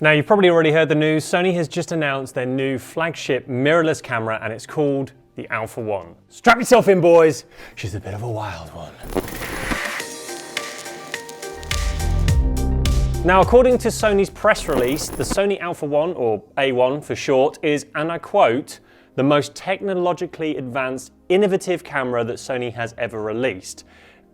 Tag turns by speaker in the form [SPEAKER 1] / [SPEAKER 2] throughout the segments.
[SPEAKER 1] Now, you've probably already heard the news. Sony has just announced their new flagship mirrorless camera, and it's called the Alpha 1. Strap yourself in, boys. She's a bit of a wild one. Now, according to Sony's press release, the Sony Alpha 1, or A1 for short, is, and I quote, the most technologically advanced, innovative camera that Sony has ever released.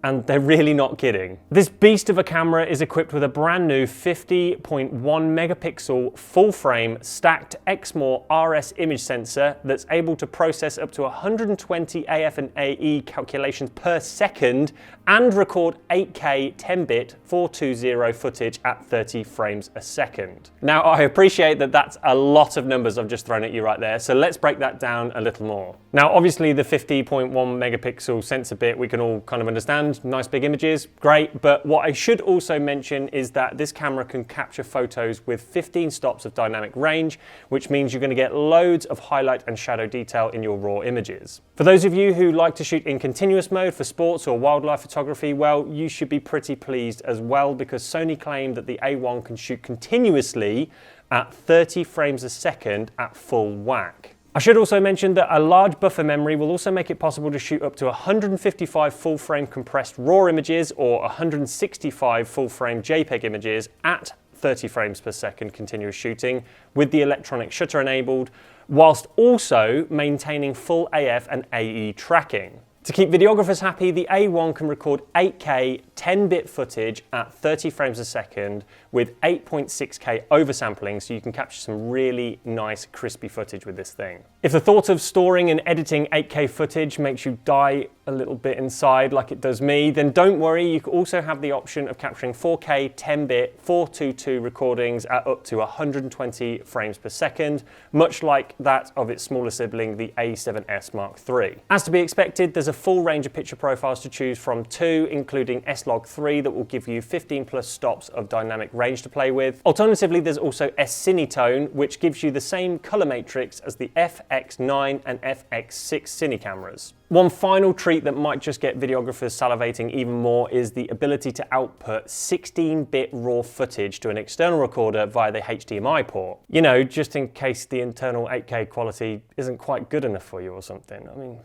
[SPEAKER 1] And they're really not kidding. This beast of a camera is equipped with a brand new 50.1 megapixel full frame stacked Exmor RS image sensor that's able to process up to 120 AF and AE calculations per second and record 8K 10-bit 420 footage at 30 frames a second. Now, I appreciate that that's a lot of numbers I've just thrown at you right there, so let's break that down a little more. Now, obviously the 50.1 megapixel sensor bit we can all kind of understand. Nice big images, great, but what I should also mention is that this camera can capture photos with 15 stops of dynamic range, which means you're going to get loads of highlight and shadow detail in your raw images. For those of you who like to shoot in continuous mode for sports or wildlife photography, well, you should be pretty pleased as well, because Sony claimed that the A1 can shoot continuously at 30 frames a second at full whack. I should also mention that a large buffer memory will also make it possible to shoot up to 155 full-frame compressed RAW images or 165 full-frame JPEG images at 30 frames per second continuous shooting with the electronic shutter enabled, whilst also maintaining full AF and AE tracking. To keep videographers happy, the A1 can record 8K 10-bit footage at 30 frames a second with 8.6K oversampling, so you can capture some really nice crispy footage with this thing. If the thought of storing and editing 8K footage makes you die a little bit inside like it does me, then don't worry, you can also have the option of capturing 4K 10-bit 422 recordings at up to 120 frames per second, much like that of its smaller sibling, the A7S Mark III. As to be expected, there's a full range of picture profiles to choose from too, including S-Log3 that will give you 15 plus stops of dynamic range to play with. Alternatively, there's also S-Cinetone, which gives you the same color matrix as the FX9 and FX6 Cine cameras. One final treat that might just get videographers salivating even more is the ability to output 16-bit RAW footage to an external recorder via the HDMI port. You know, just in case the internal 8K quality isn't quite good enough for you or something. I mean,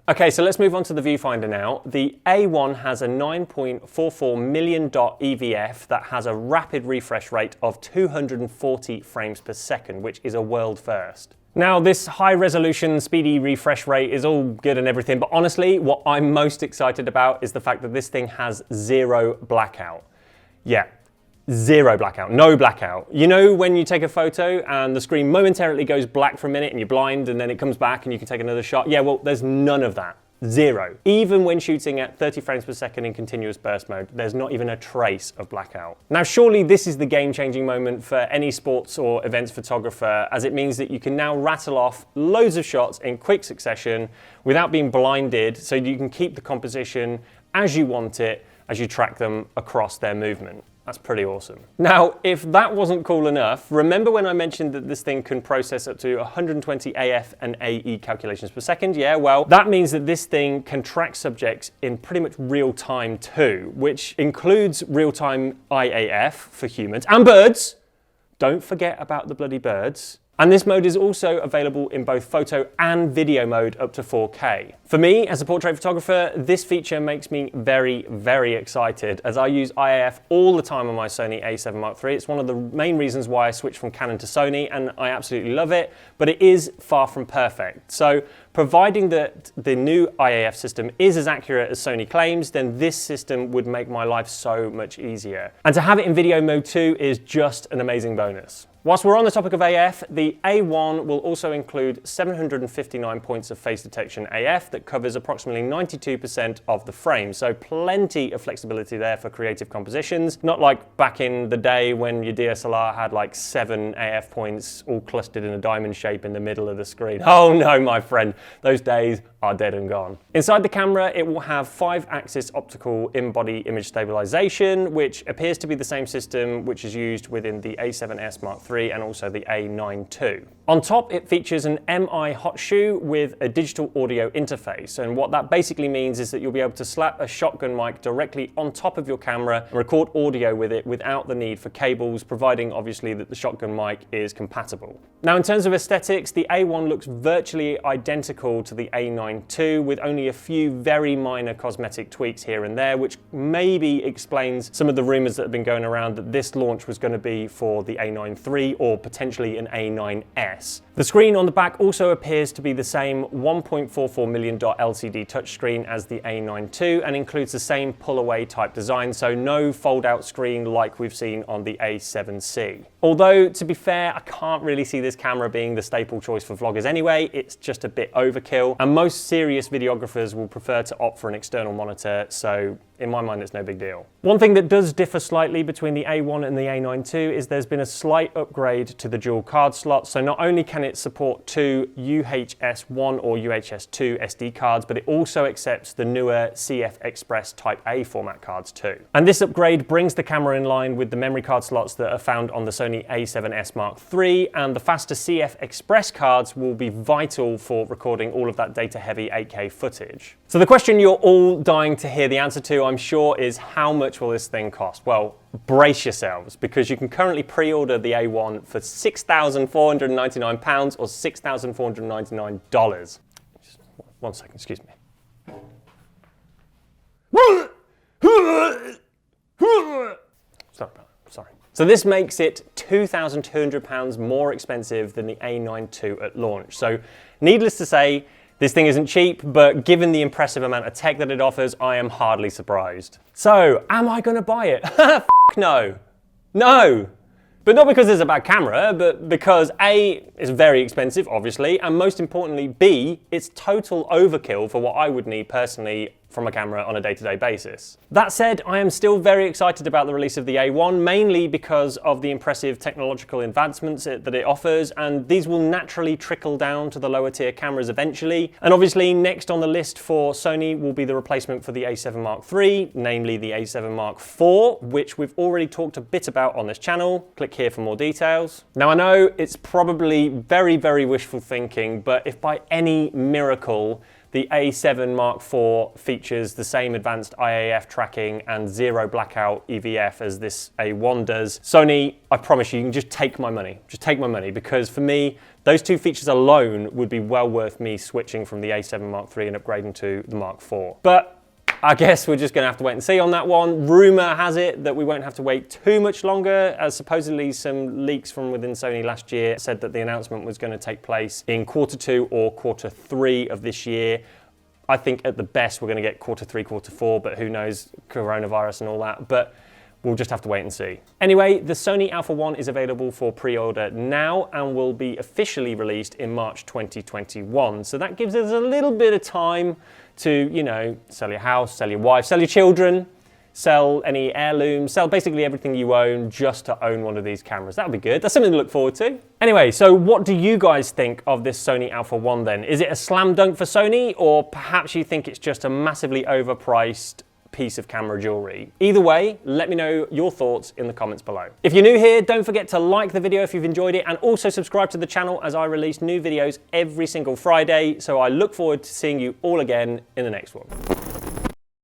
[SPEAKER 1] Okay, so let's move on to the viewfinder now. The A1 has a 9.44 million dot EVF that has a rapid refresh rate of 240 frames per second, which is a world first. Now, this high resolution, speedy refresh rate is all good and everything, but honestly, what I'm most excited about is the fact that this thing has zero blackout. Yeah. Zero blackout, no blackout. You know when you take a photo and the screen momentarily goes black for a minute and you're blind and then it comes back and you can take another shot? Yeah, well, there's none of that. Zero. Even when shooting at 30 frames per second in continuous burst mode, there's not even a trace of blackout. Now, surely this is the game-changing moment for any sports or events photographer, as it means that you can now rattle off loads of shots in quick succession without being blinded, so you can keep the composition as you want it as you track them across their movement. That's pretty awesome. Now, if that wasn't cool enough, remember when I mentioned that this thing can process up to 120 AF and AE calculations per second? Yeah, well, that means that this thing can track subjects in pretty much real time too, which includes real-time IAF for humans and birds. Don't forget about the bloody birds. And this mode is also available in both photo and video mode up to 4K. For me, as a portrait photographer, this feature makes me very, very excited, as I use IAF all the time on my Sony A7 Mark III. It's one of the main reasons why I switched from Canon to Sony, and I absolutely love it, but it is far from perfect. So, providing that the new IAF system is as accurate as Sony claims, then this system would make my life so much easier. And to have it in video mode too is just an amazing bonus. Whilst we're on the topic of AF, the A1 will also include 759 points of face detection AF that covers approximately 92% of the frame, so plenty of flexibility there for creative compositions, not like back in the day when your DSLR had like 7 AF points all clustered in a diamond shape in the middle of the screen. Oh no, my friend, those days are dead and gone. Inside the camera, it will have 5-axis optical in-body image stabilisation, which appears to be the same system which is used within the A7S Mark III A9 III and also the A9 II. On top, it features an MI Hotshoe with a digital audio interface, and what that basically means is that you'll be able to slap a shotgun mic directly on top of your camera and record audio with it without the need for cables, providing obviously that the shotgun mic is compatible. Now, in terms of aesthetics, the A1 looks virtually identical to the A9 II, with only a few very minor cosmetic tweaks here and there, which maybe explains some of the rumors that have been going around that this launch was going to be for the A9 III or potentially an A9S. The screen on the back also appears to be the same 1.44 million dot LCD touchscreen as the A9 II and includes the same pull-away type design, so no fold-out screen like we've seen on the A7C. Although, to be fair, I can't really see this camera being the staple choice for vloggers anyway. It's just a bit overkill, and most serious videographers will prefer to opt for an external monitor, so in my mind, it's no big deal. One thing that does differ slightly between the A1 and the A9 II is there's been a slight upgrade to the dual card slot, so not only can it support two UHS-1 or UHS-2 SD cards, but it also accepts the newer CF Express Type A format cards too. And this upgrade brings the camera in line with the memory card slots that are found on the Sony A7S Mark III, and the faster CF Express cards will be vital for recording all of that data-heavy 8K footage. So the question you're all dying to hear the answer to, I'm sure, is how much will this thing cost? Well, brace yourselves, because you can currently pre-order the A1 for £6,499 or $6,499. Just 1 second, excuse me. Sorry. So this makes it £2,200 more expensive than the A9 II at launch. So needless to say, this thing isn't cheap, but given the impressive amount of tech that it offers, I am hardly surprised. So, am I gonna buy it? F no. No! But not because it's a bad camera, but because A, it's very expensive, obviously, and most importantly, B, it's total overkill for what I would need personally from a camera on a day-to-day basis. That said, I am still very excited about the release of the A1, mainly because of the impressive technological advancements that it offers, and these will naturally trickle down to the lower tier cameras eventually. And obviously, next on the list for Sony will be the replacement for the A7 Mark III, namely the A7 Mark IV, which we've already talked a bit about on this channel. Click here for more details. Now, I know it's probably very, very wishful thinking, but if by any miracle the A7 Mark IV features the same advanced IAF tracking and zero blackout EVF as this A1 does, Sony, I promise you can just take my money. Just take my money, because for me, those two features alone would be well worth me switching from the A7 Mark III and upgrading to the Mark IV. But I guess we're just going to have to wait and see on that one. Rumor has it that we won't have to wait too much longer, as supposedly some leaks from within Sony last year said that the announcement was going to take place in Q2 or Q3 of this year. I think at the best we're going to get Q3, Q4, but who knows, coronavirus and all that. But we'll just have to wait and see. Anyway, the Sony Alpha 1 is available for pre-order now and will be officially released in March 2021. So that gives us a little bit of time to, you know, sell your house, sell your wife, sell your children, sell any heirlooms, sell basically everything you own just to own one of these cameras. That would be good. That's something to look forward to. Anyway, so what do you guys think of this Sony Alpha 1 then? Is it a slam dunk for Sony, or perhaps you think it's just a massively overpriced piece of camera jewelry? Either way, let me know your thoughts in the comments below. If you're new here, don't forget to like the video if you've enjoyed it, and also subscribe to the channel as I release new videos every single Friday. So I look forward to seeing you all again in the next one.